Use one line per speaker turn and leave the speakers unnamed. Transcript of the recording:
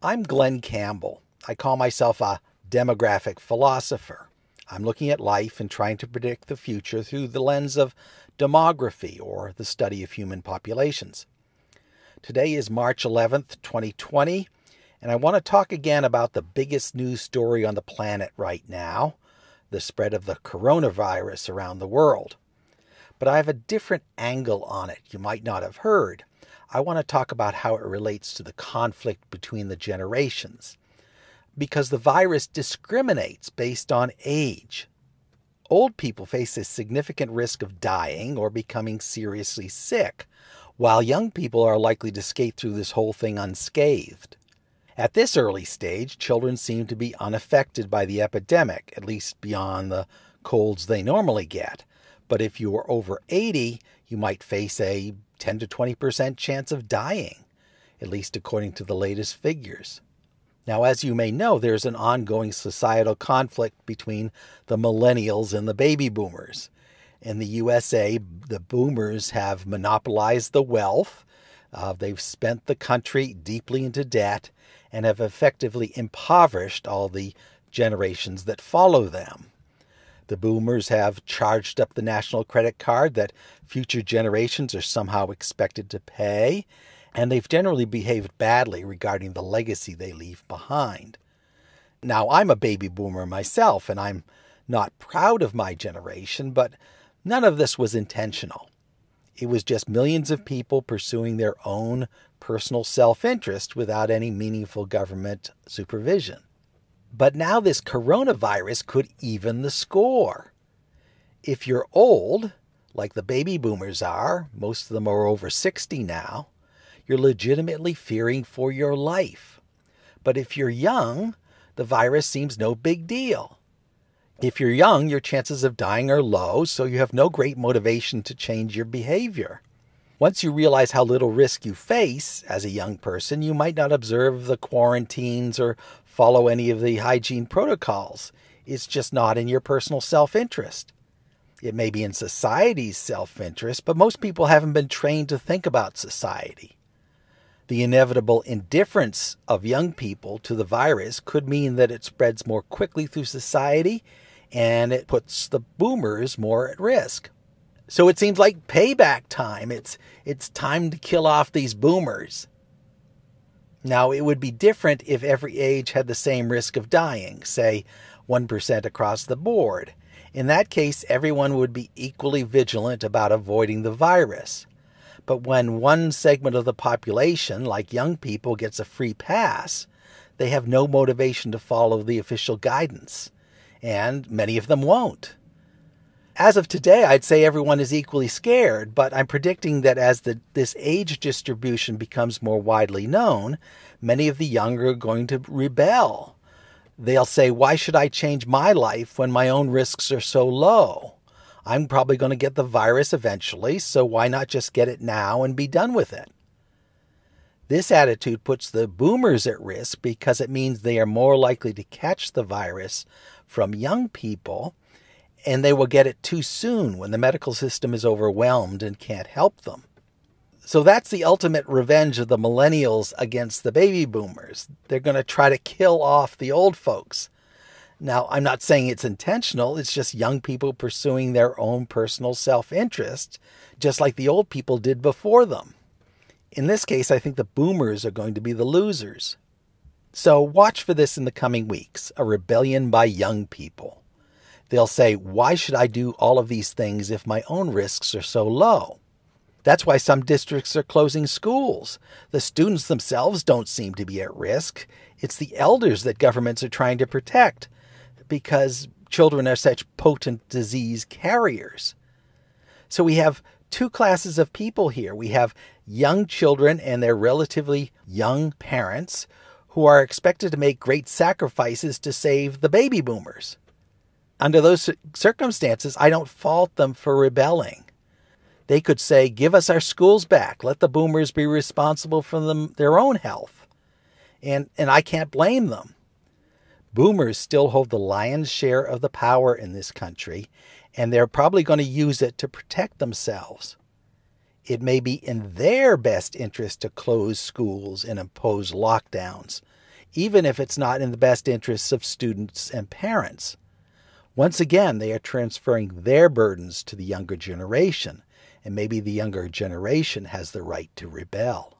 I'm Glenn Campbell. I call myself a demographic philosopher. I'm looking at life and trying to predict the future through the lens of demography, or the study of human populations. Today is March 11th, 2020, and I want to talk again about the biggest news story on the planet right now, the spread of the coronavirus around the world. But I have a different angle on it you might not have heard. I want to talk about how it relates to the conflict between the generations, because the virus discriminates based on age. Old people face a significant risk of dying or becoming seriously sick, while young people are likely to skate through this whole thing unscathed. At this early stage, children seem to be unaffected by the epidemic, at least beyond the colds they normally get. But if you are over 80, you might face a 10 to 20% chance of dying, at least according to the latest figures. Now, as you may know, there's an ongoing societal conflict between the Millennials and the baby boomers. In the USA, the boomers have monopolized the wealth. They've spent the country deeply into debt and have effectively impoverished all the generations that follow them. The boomers have charged up the national credit card that future generations are somehow expected to pay, and they've generally behaved badly regarding the legacy they leave behind. Now, I'm a baby boomer myself, and I'm not proud of my generation, but none of this was intentional. It was just millions of people pursuing their own personal self-interest without any meaningful government supervision. But now this coronavirus could even the score. If you're old, like the baby boomers are, most of them are over 60 now, you're legitimately fearing for your life. But if you're young, the virus seems no big deal. If you're young, your chances of dying are low, so you have no great motivation to change your behavior. Once you realize how little risk you face as a young person, you might not observe the quarantines or follow any of the hygiene protocols. It's just not in your personal self-interest. It may be in society's self-interest, but most people haven't been trained to think about society. The inevitable indifference of young people to the virus could mean that it spreads more quickly through society, and it puts the boomers more at risk. So it seems like payback time. It's time to kill off these boomers. Now, it would be different if every age had the same risk of dying, say 1% across the board. In that case, everyone would be equally vigilant about avoiding the virus. But when one segment of the population, like young people, gets a free pass, they have no motivation to follow the official guidance, and many of them won't. As of today, I'd say everyone is equally scared, but I'm predicting that as this age distribution becomes more widely known, many of the young are going to rebel. They'll say, why should I change my life when my own risks are so low? I'm probably going to get the virus eventually, so why not just get it now and be done with it? This attitude puts the boomers at risk because it means they are more likely to catch the virus from young people, and they will get it too soon when the medical system is overwhelmed and can't help them. So that's the ultimate revenge of the millennials against the baby boomers. They're going to try to kill off the old folks. Now, I'm not saying it's intentional. It's just young people pursuing their own personal self-interest, just like the old people did before them. In this case, I think the boomers are going to be the losers. So watch for this in the coming weeks, a rebellion by young people. They'll say, why should I do all of these things if my own risks are so low? That's why some districts are closing schools. The students themselves don't seem to be at risk. It's the elders that governments are trying to protect because children are such potent disease carriers. So we have two classes of people here. We have young children and their relatively young parents who are expected to make great sacrifices to save the baby boomers. Under those circumstances, I don't fault them for rebelling. They could say, give us our schools back. Let the boomers be responsible for their own health. And I can't blame them. Boomers still hold the lion's share of the power in this country, and they're probably going to use it to protect themselves. It may be in their best interest to close schools and impose lockdowns. even if it's not in the best interests of students and parents. Once again, they are transferring their burdens to the younger generation, and maybe the younger generation has the right to rebel.